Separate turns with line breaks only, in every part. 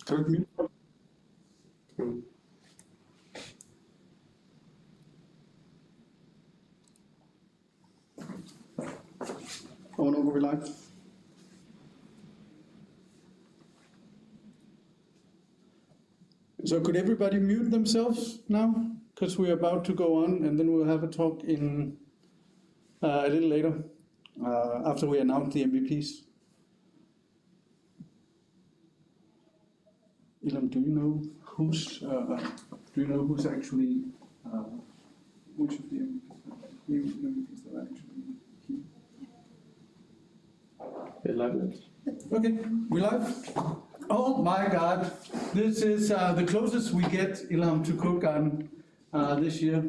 Kan du mute? Oh no, we're live. So could everybody mute themselves now? Because we're about to go on, and then we'll have a talk in a little later, after we announce the MVPs. Ilham, do you know who's actually which of the MVPs that are actually here?
We're live.
Okay, we live? Oh my God, this is the closest we get, Ilham, to Code Garden this year.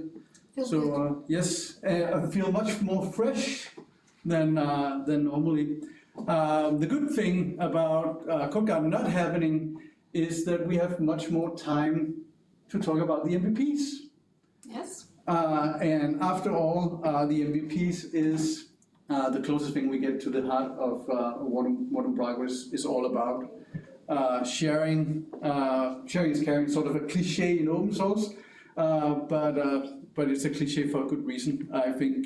So yes, I feel much more fresh than normally. The good thing about Code Garden not happening is that we have much more time to talk about the MVPs.
Yes.
And after all, the MVPs is the closest thing we get to the heart of what Umbraco is all about. Sharing is caring, sort of a cliche in open source, but it's a cliche for a good reason. I think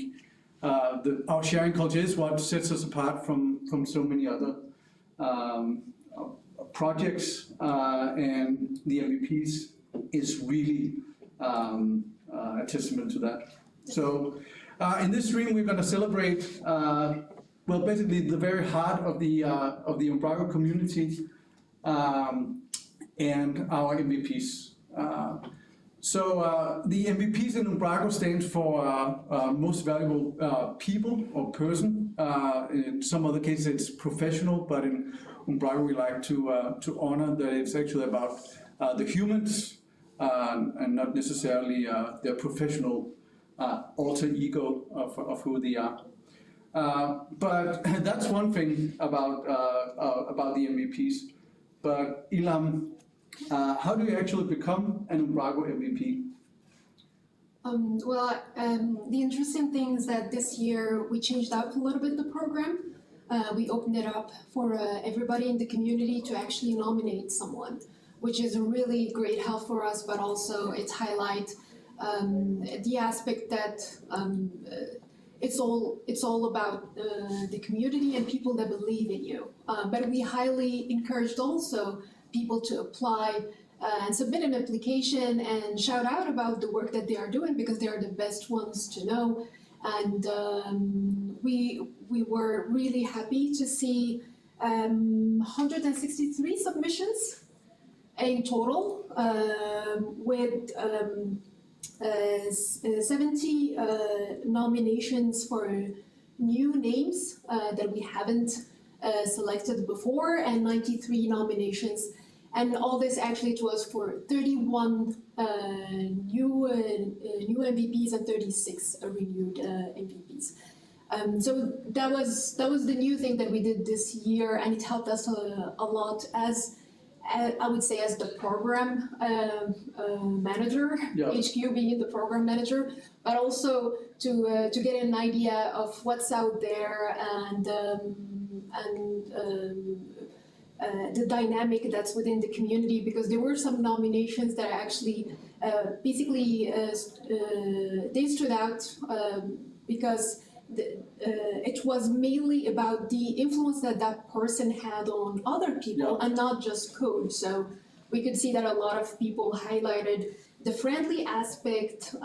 our sharing culture is what sets us apart from so many other projects, and the MVPs is really a testament to that. So in this stream, we're going to celebrate, well, basically the very heart of the Umbraco community and our MVPs. So the MVPs in Umbraco stands for Most Valuable People or Person. In some other cases, it's professional, but in Umbraco, we like to honor that it's actually about the humans and not necessarily their professional alter ego of who they are. But that's one thing about the MVPs. But Ilham, how do you actually become an Umbraco MVP?
The interesting thing is that this year we changed up a little bit the program. We opened it up for everybody in the community to actually nominate someone, which is a really great help for us, but also it highlights the aspect that it's all about the community and people that believe in you. But we highly encouraged also people to apply and submit an application and shout out about the work that they are doing, because they are the best ones to know. And we were really happy to see 163 submissions in total, with 70 nominations for new names that we haven't selected before, and 93 nominations. And all this actually it was for 31 new MVPs and 36 renewed MVPs. So that was the new thing that we did this year, and it helped us a lot as I would say as the program manager,
yeah.
HQ being the program manager, but also to get an idea of what's out there and the dynamic that's within the community, because there were some nominations that actually basically they stood out because it was mainly about the influence that that person had on other people, yeah, and not just code. So we could see that a lot of people highlighted the friendly aspect,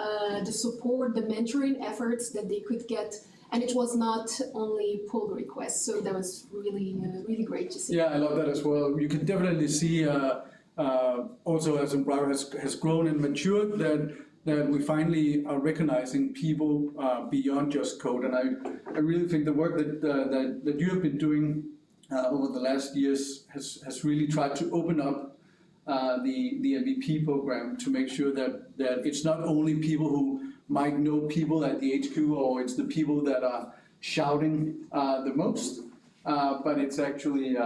the support, the mentoring efforts that they could get. And it was not only pull requests, so that was really, really great to see.
Yeah, I love that as well. You can definitely see also as Umbraco has grown and matured that we finally are recognizing people beyond just code. And I really think the work that you have been doing over the last years has really tried to open up the MVP program to make sure that it's not only people who might know people at the HQ, or it's the people that are shouting the most, but it's actually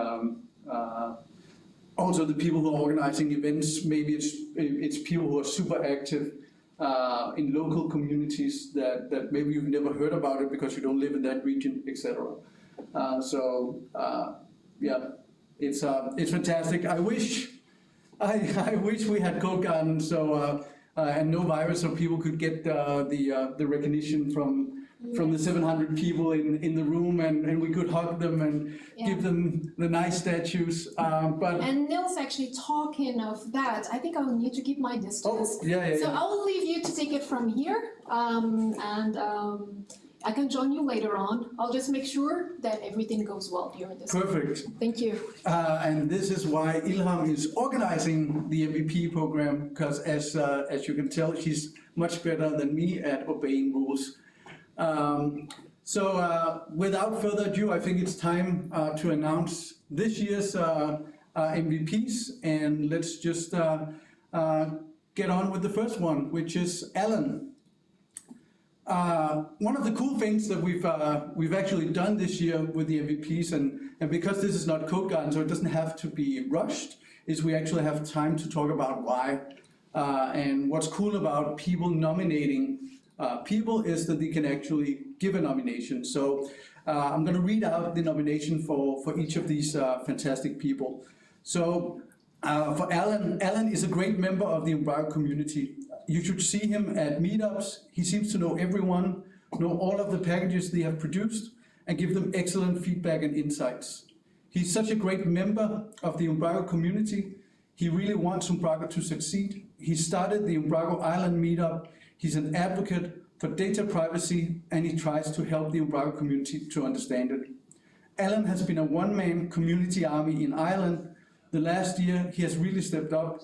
also the people who are organizing events. Maybe it's people who are super active in local communities that maybe you've never heard about it because you don't live in that region, etc. Yeah, it's fantastic. I wish I wish we had Code Garden and no virus, so people could get the recognition from the 700 people in the room, and we could hug them and give them the nice statues.
And Nils, actually talking of that, I think I will need to keep my distance. So I will leave you to take it from here, I can join you later on. I'll just make sure that everything goes well during this.
Perfect.
Thank you.
And this is why Ilham is organizing the MVP program, because as you can tell, she's much better than me at obeying rules. Without further ado, I think it's time to announce this year's MVPs, and let's just get on with the first one, which is Alan. One of the cool things that we've actually done this year with the MVPs, and because this is not Code Garden, so it doesn't have to be rushed, is we actually have time to talk about why. And what's cool about people nominating people is that they can actually give a nomination. So I'm going to read out the nomination for each of these fantastic people. So for Alan, Alan is a great member of the Umbraco community. You should see him at meetups. He seems to know everyone, know all of the packages they have produced, and give them excellent feedback and insights. He's such a great member of the Umbraco community. He really wants Umbraco to succeed. He started the Umbraco Island meetup. He's an advocate for data privacy, and he tries to help the Umbraco community to understand it. Alan has been a one-man community army in Ireland. The last year, he has really stepped up,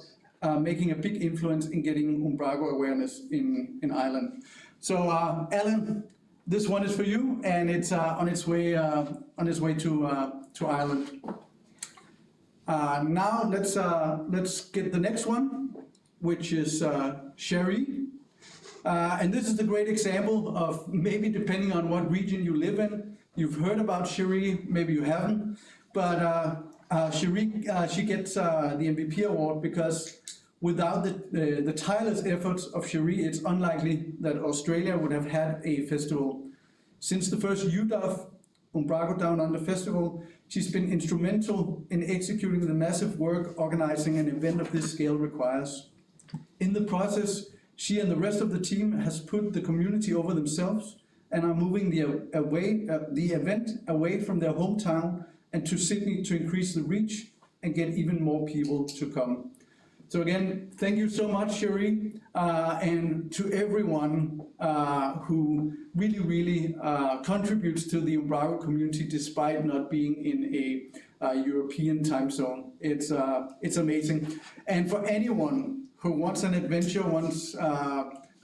making a big influence in getting Umbraco awareness in Ireland. So, Alan, this one is for you, and it's on its way to Ireland. Now let's get the next one, which is Sherry. And this is a great example of, maybe depending on what region you live in, you've heard about Sherry, maybe you haven't, but Sherry, she gets the MVP award because without the tireless efforts of Sherry, it's unlikely that Australia would have had a festival. Since the first UDOF, Umbraco Down Under Festival, she's been instrumental in executing the massive work organizing an event of this scale requires. In the process, she and the rest of the team has put the community over themselves and are moving the event away from their hometown and to Sydney to increase the reach and get even more people to come. So again, thank you so much, Sherry, and to everyone who really contributes to the Umbraco community despite not being in a European time zone. It's amazing. And for anyone who wants an adventure once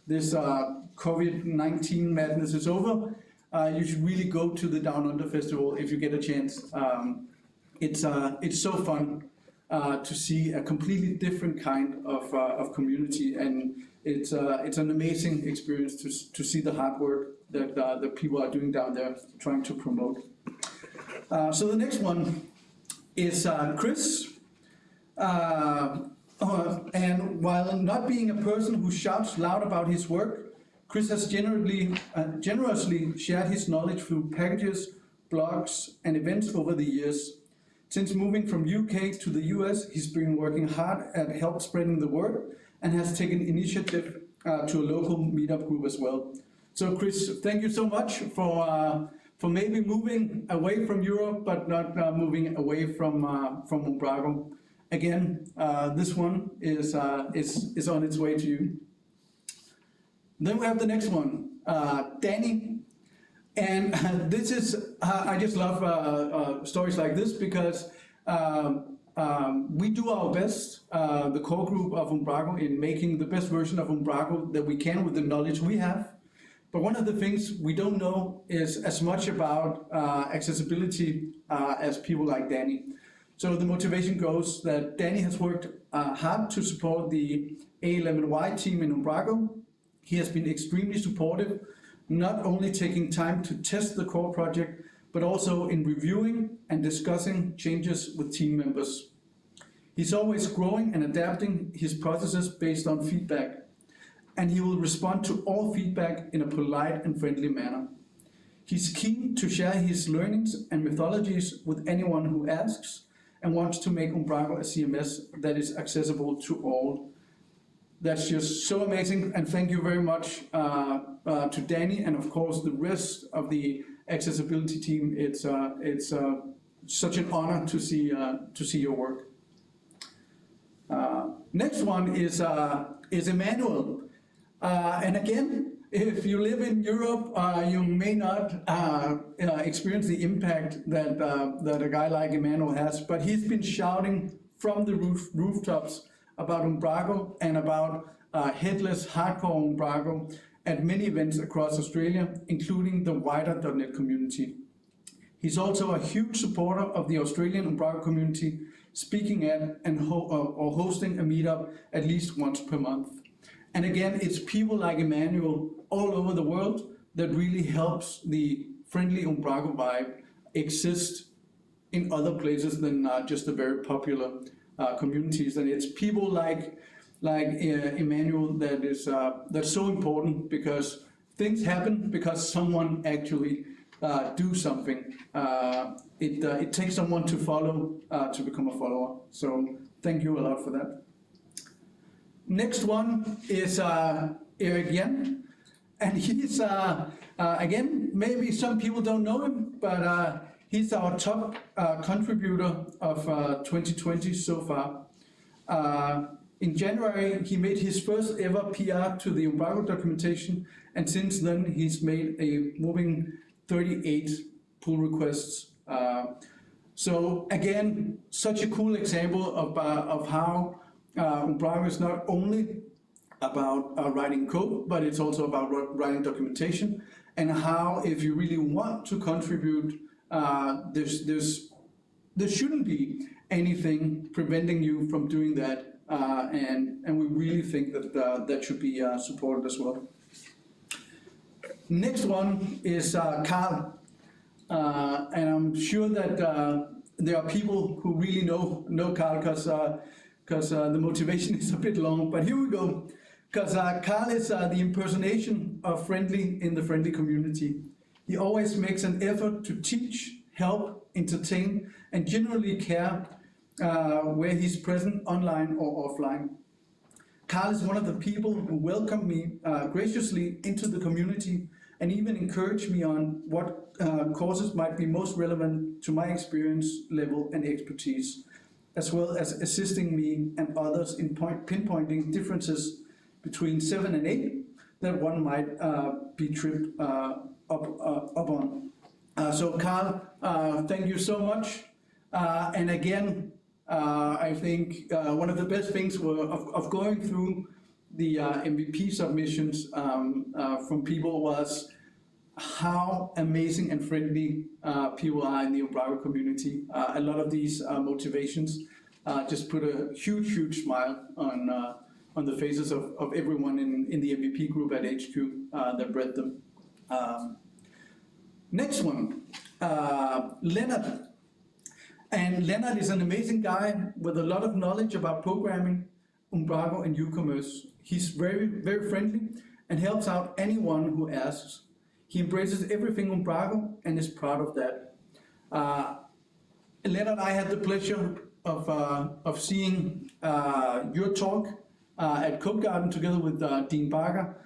this COVID-19 madness is over, you should really go to the Down Under Festival if you get a chance. It's so fun to see a completely different kind of community, and it's an amazing experience to see the hard work that the people are doing down there trying to promote. So the next one is Chris. And while not being a person who shouts loud about his work, Chris has generously shared his knowledge through packages, blogs, and events over the years. Since moving from UK to the US, he's been working hard at help spreading the word and has taken initiative to a local meetup group as well. So Chris, thank you so much for maybe moving away from Europe, but not moving away from Umbraco. Again, this one is on its way to you. Then we have the next one, Danny. And this is, I just love stories like this because we do our best, the core group of Umbraco, in making the best version of Umbraco that we can with the knowledge we have. But one of the things we don't know is as much about accessibility as people like Danny. So the motivation goes that Danny has worked hard to support the A11Y team in Umbraco. He has been extremely supportive, not only taking time to test the core project, but also in reviewing and discussing changes with team members. He's always growing and adapting his processes based on feedback, and he will respond to all feedback in a polite and friendly manner. He's keen to share his learnings and methodologies with anyone who asks, and wants to make Umbraco a CMS that is accessible to all. That's just so amazing, and thank you very much to Danny and of course the rest of the accessibility team. It's such an honor to see your work. Next one is Emmanuel, and again, if you live in Europe, you may not experience the impact that a guy like Emmanuel has, but he's been shouting from the rooftops about Umbraco and about headless hardcore Umbraco at many events across Australia, including the wider .NET community. He's also a huge supporter of the Australian Umbraco community, speaking at and hosting a meetup at least once per month. And again, it's people like Emmanuel all over the world that really helps the friendly Umbraco vibe exist in other places than just the very popular communities. And it's people like Emmanuel that's so important, because things happen because someone actually do something. It takes someone to follow to become a follower. So thank you a lot for that. Next one is Eric Yen, and he's again, maybe some people don't know him, but he's our top contributor of 2020 so far. In January, he made his first ever PR to the Umbraco documentation, and since then he's made a moving 38 pull requests. So again, such a cool example of how Umbraco is not only about writing code, but it's also about writing documentation, and how if you really want to contribute, there shouldn't be anything preventing you from doing that, and we really think that that should be supported as well. Next one is Carl, and I'm sure that there are people who really know Carl, because the motivation is a bit long, but here we go. Because Carl is the impersonation of friendly in the friendly community. He always makes an effort to teach, help, entertain, and generally care where he's present online or offline. Carl is one of the people who welcomed me graciously into the community and even encouraged me on what courses might be most relevant to my experience level and expertise, as well as assisting me and others in pinpointing differences between 7 and 8 that one might be tripped up on. So Carl, thank you so much. And again, I think one of the best things of going through the MVP submissions from people was how amazing and friendly people are in the Umbraco community. A lot of these motivations just put a huge smile on the faces of everyone in the MVP group at HQ that read them. Next one, Leonard. And Leonard is an amazing guy with a lot of knowledge about programming, Umbraco, and e-commerce. He's very friendly and helps out anyone who asks. He embraces everything Umbraco and is proud of that. Leonard, I had the pleasure of seeing your talk at Code Garden together with Dean Barker,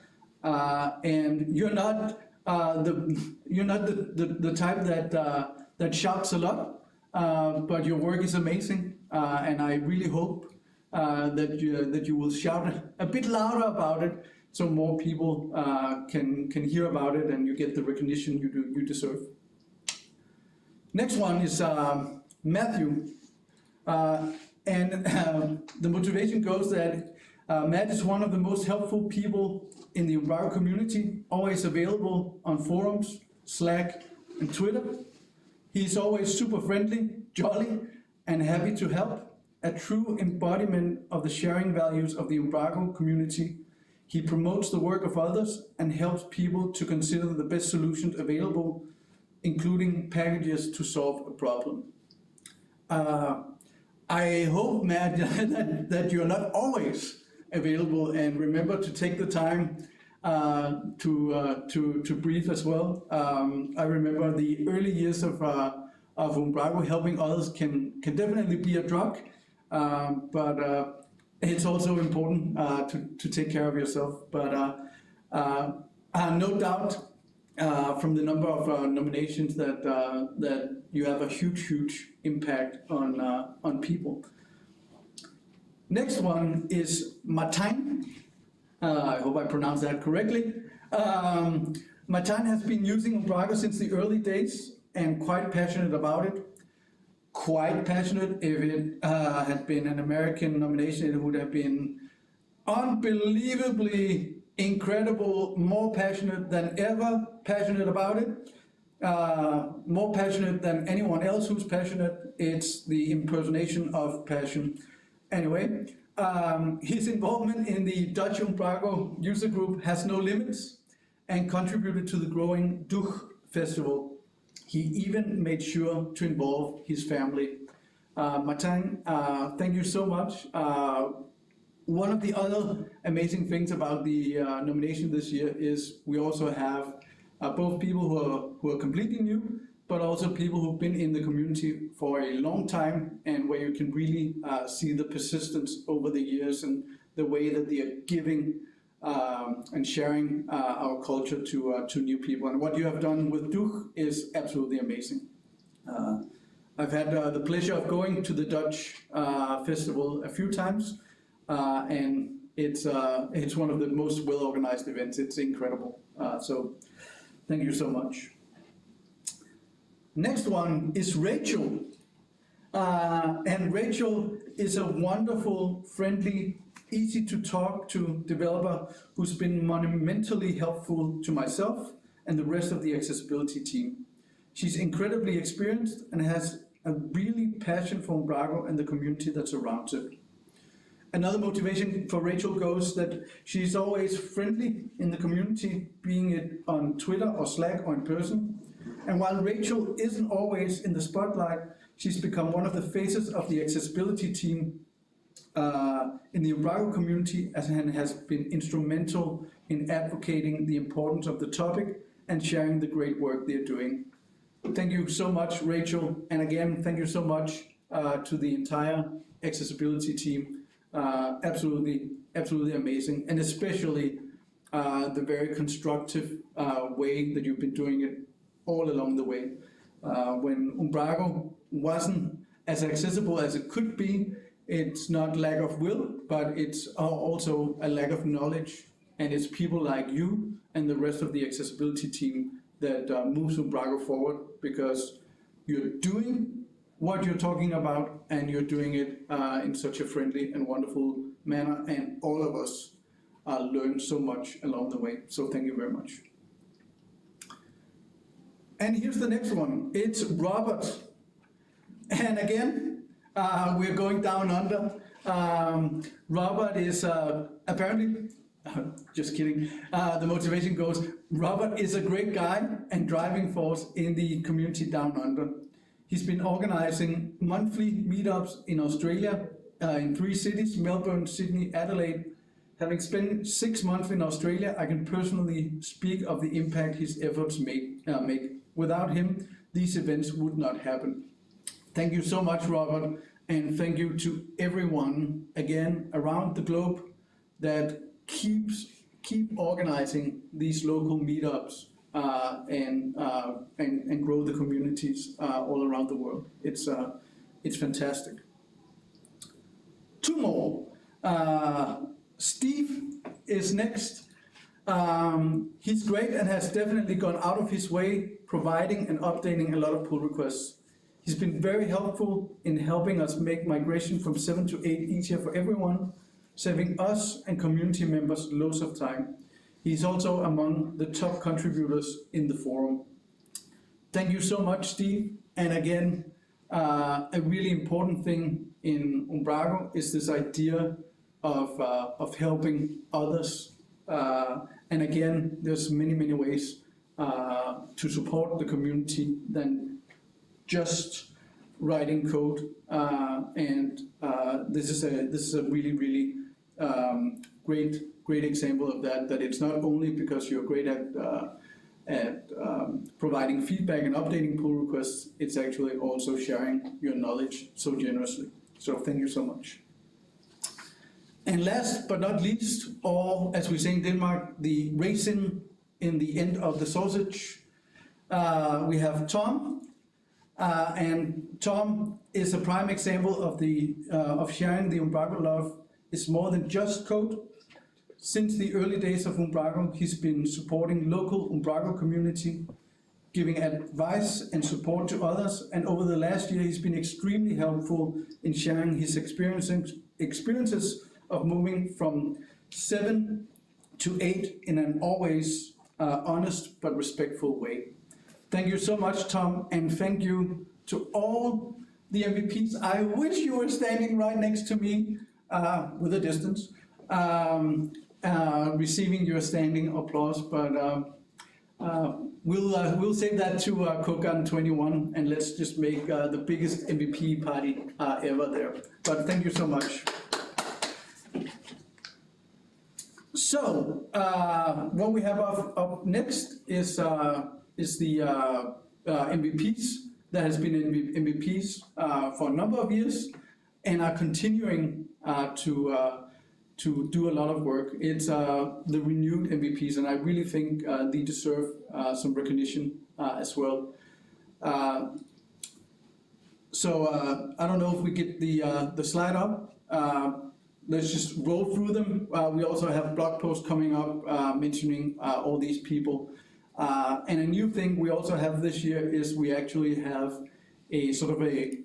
and you're not the type that shouts a lot, but your work is amazing, and I really hope that you will shout a bit louder about it, so more people can hear about it and you get the recognition you deserve. Next one is Matthew, and the motivation goes that Matt is one of the most helpful people in the Umbraco community, always available on forums, Slack, and Twitter. He's always super friendly, jolly, and happy to help, a true embodiment of the sharing values of the Umbraco community. He promotes the work of others and helps people to consider the best solutions available, including packages to solve a problem. I hope, Matt, that you're not always available, and remember to take the time to breathe as well. I remember the early years of of Umbraco. Helping others can definitely be a drug, but it's also important to take care of yourself. But no doubt from the number of nominations that you have a huge impact on people. Next one is Martijn. I hope I pronounced that correctly. Martijn has been using Umbraco since the early days and quite passionate about it. Quite passionate. If it had been an American nomination, it would have been unbelievably incredible, more passionate than ever, passionate about it. More passionate than anyone else who's passionate. It's the impersonation of passion. Anyway, his involvement in the Dutch Umbraco user group has no limits and contributed to the growing Duch festival. He even made sure to involve his family. Martijn, thank you so much. One of the other amazing things about the nomination this year is we also have both people who are completely new, but also people who've been in the community for a long time, and where you can really see the persistence over the years and the way that they are giving and sharing our culture to new people. And what you have done with Duch is absolutely amazing. I've had the pleasure of going to the Dutch festival a few times, and it's one of the most well-organized events. It's incredible. So thank you so much. Next one is Rachel. And Rachel is a wonderful, friendly, easy to talk to developer who's been monumentally helpful to myself and the rest of the accessibility team. She's incredibly experienced and has a really passion for Umbraco and the community that surrounds it. Another motivation for Rachel goes that she's always friendly in the community, being it on Twitter or Slack or in person. And while Rachel isn't always in the spotlight, she's become one of the faces of the accessibility team in the Umbraco community, and has been instrumental in advocating the importance of the topic and sharing the great work they're doing. Thank you so much, Rachel. And again, thank you so much to the entire accessibility team. Absolutely amazing. And especially the very constructive way that you've been doing it all along the way. When Umbraco wasn't as accessible as it could be, it's not lack of will, but it's also a lack of knowledge. And it's people like you and the rest of the accessibility team that moves Umbraco forward, because you're doing what you're talking about, and you're doing it in such a friendly and wonderful manner, and all of us learn so much along the way. So thank you very much. And here's the next one. It's Robert. And again, we're going down under. Robert is apparently, just kidding. The motivation goes, Robert is a great guy and driving force in the community down under. He's been organizing monthly meetups in Australia, in 3 cities, Melbourne, Sydney, Adelaide. Having spent 6 months in Australia, I can personally speak of the impact his efforts make. Without him, these events would not happen. Thank you so much, Robert, and thank you to everyone, again, around the globe that keep organizing these local meetups and grow the communities all around the world. It's fantastic. 2 more. Steve is next. He's great and has definitely gone out of his way providing and updating a lot of pull requests. He's been very helpful in helping us make migration from 7 to 8 easier for everyone, saving us and community members loads of time. He's also among the top contributors in the forum. Thank you so much, Steve. And again, a really important thing in Umbraco is this idea of helping others. And again, there's many ways to support the community than just writing code. This is a really great example of that. That it's not only because you're great at providing feedback and updating pull requests, it's actually also sharing your knowledge so generously. So thank you so much. And last but not least, or as we say in Denmark, the raisin in the end of the sausage, we have Tom. And Tom is a prime example of sharing the Umbraco love. It's more than just code. Since the early days of Umbraco, he's been supporting local Umbraco community, giving advice and support to others, and over the last year he's been extremely helpful in sharing his experiences of moving from 7 to 8 in an always honest but respectful way. Thank you so much, Tom, and thank you to all the MVPs. I wish you were standing right next to me with a distance, receiving your standing applause, but we'll save that to Kokan 21, and let's just make the biggest MVP party ever there. But thank you so much. So what we have up next is the MVPs that has been MVPs for a number of years and are continuing to do a lot of work. It's the renewed MVPs, and I really think they deserve some recognition as well. So I don't know if we get the slide up. Let's just roll through them. We also have blog posts coming up mentioning all these people. And a new thing we also have this year is we actually have a sort of a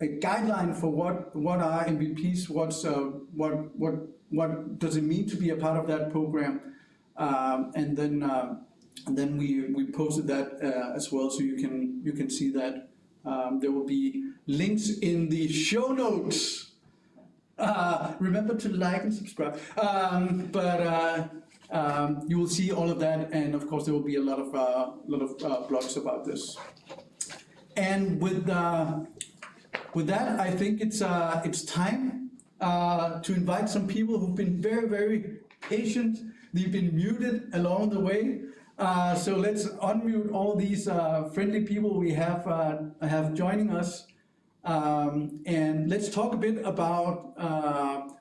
guideline for what are MVPs, what does it mean to be a part of that program, and then we posted that as well, so you can see that. There will be links in the show notes. Remember to like and subscribe. You will see all of that, and of course there will be a lot of blogs about this. And with that, I think it's time to invite some people who've been very, very patient. They've been muted along the way. So let's unmute all these friendly people we have joining us. And let's talk a bit about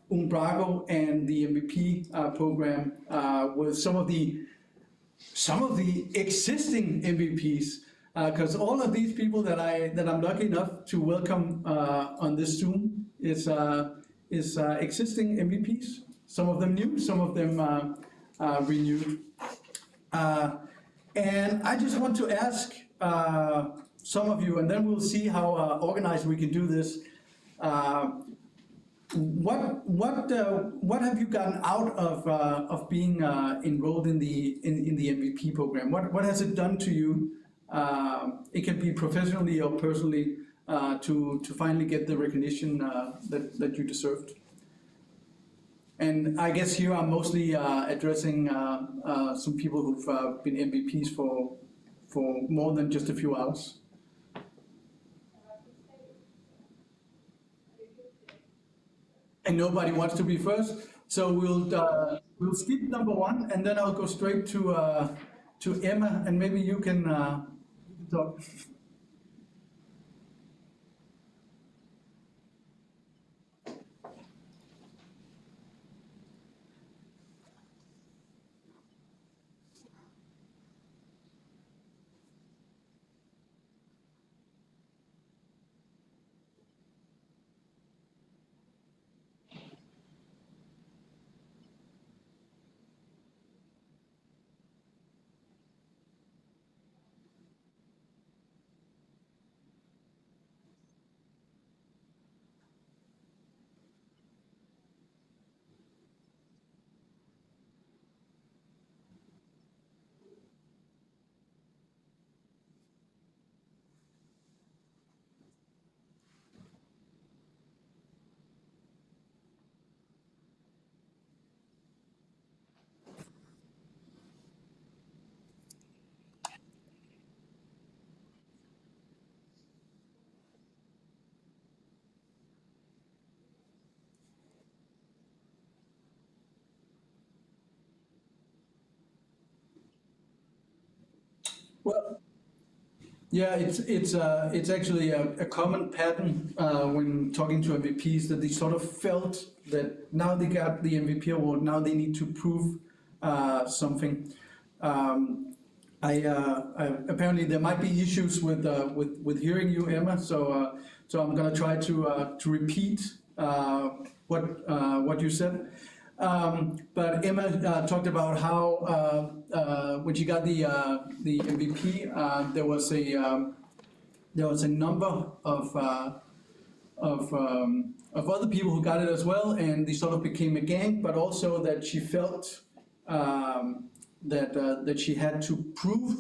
Umbraco and the MVP program with some of the existing MVPs, because all of these people that I'm lucky enough to welcome on this Zoom is existing MVPs. Some of them new, some of them renewed. And I just want to ask some of you, and then we'll see how organized we can do this. What have you gotten out of being enrolled in the MVP program? What has it done to you? It can be professionally or personally to finally get the recognition that you deserved. And I guess here I'm mostly addressing some people who've been MVPs for more than just a few hours. And nobody wants to be first, so we'll skip number 1, and then I'll go straight to Emma, and maybe you can talk. Well, yeah, it's actually a common pattern when talking to MVPs, that they sort of felt that now they got the MVP award, now they need to prove something. Apparently there might be issues with hearing you, Emma. So I'm gonna try to repeat what you said. But Emma talked about how when she got the MVP, there was a number of other people who got it as well, and they sort of became a gang. But also that she felt that she had to prove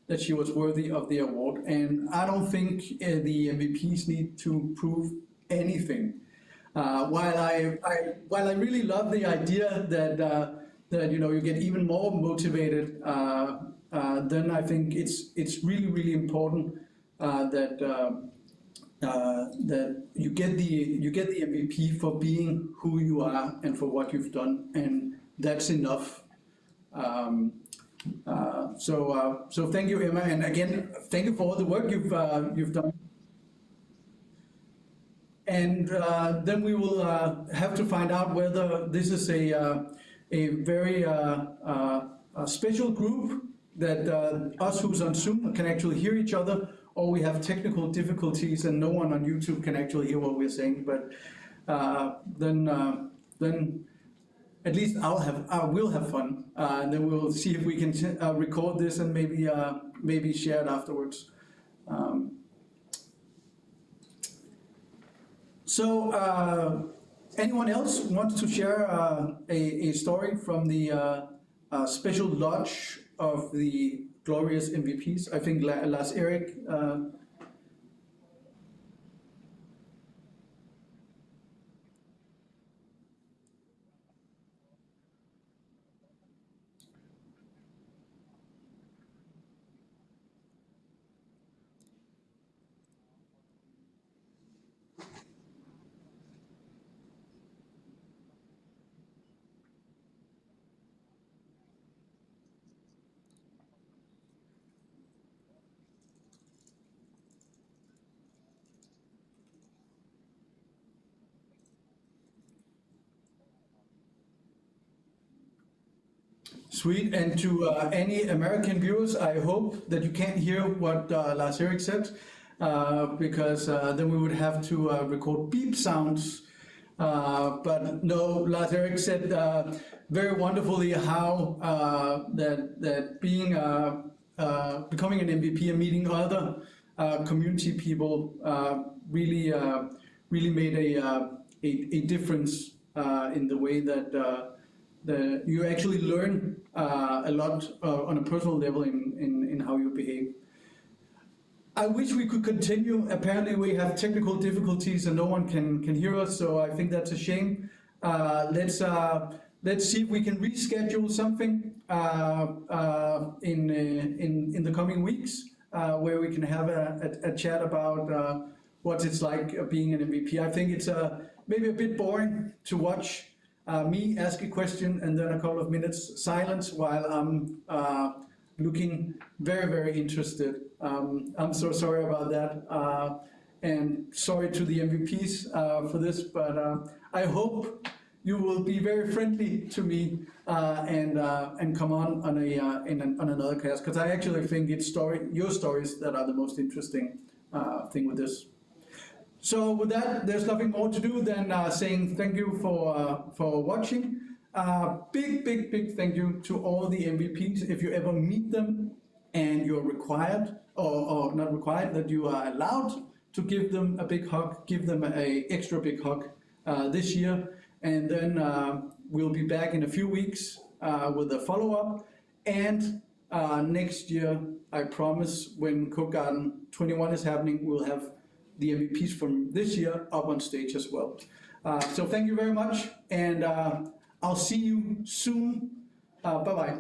that she was worthy of the award. And I don't think the MVPs need to prove anything. While I really love the idea that you get even more motivated, then I think it's really important that you get the MVP for being who you are and for what you've done, and that's enough. So thank you, Emma, and again, thank you for all the work you've done. And then we will have to find out whether this is a very special group that us who's on Zoom can actually hear each other, or we have technical difficulties and no one on YouTube can actually hear what we're saying. But then at least I will have fun, and then we'll see if we can record this and maybe share it afterwards. So anyone else wants to share a story from the special lodge of the glorious MVPs? I think Lars Erik. Sweet, and to any American viewers, I hope that you can't hear what Lars Erik said, because then we would have to record beep sounds. But no, Lars Erik said very wonderfully how that being becoming an MVP and meeting other community people really made a difference in the way that you actually learn a lot on a personal level in how you behave. I wish we could continue. Apparently we have technical difficulties and no one can hear us, so I think that's a shame. Let's see if we can reschedule something in the coming weeks where we can have a chat about what it's like being an MVP. I think it's maybe a bit boring to watch me ask a question and then a couple of minutes silence while I'm looking very interested. I'm so sorry about that, and sorry to the MVPs for this, but I hope you will be very friendly to me and come on another cast, because I actually think it's your stories that are the most interesting thing with this. So with that, there's nothing more to do than saying thank you for watching. Big thank you to all the MVPs. If you ever meet them and you're required, or not required, that you are allowed to give them a big hug, give them an extra big hug this year. And then we'll be back in a few weeks with a follow-up. And next year, I promise, when Cook Garden 21 is happening, we'll have the MVPs from this year up on stage as well. So thank you very much, and I'll see you soon. Bye-bye.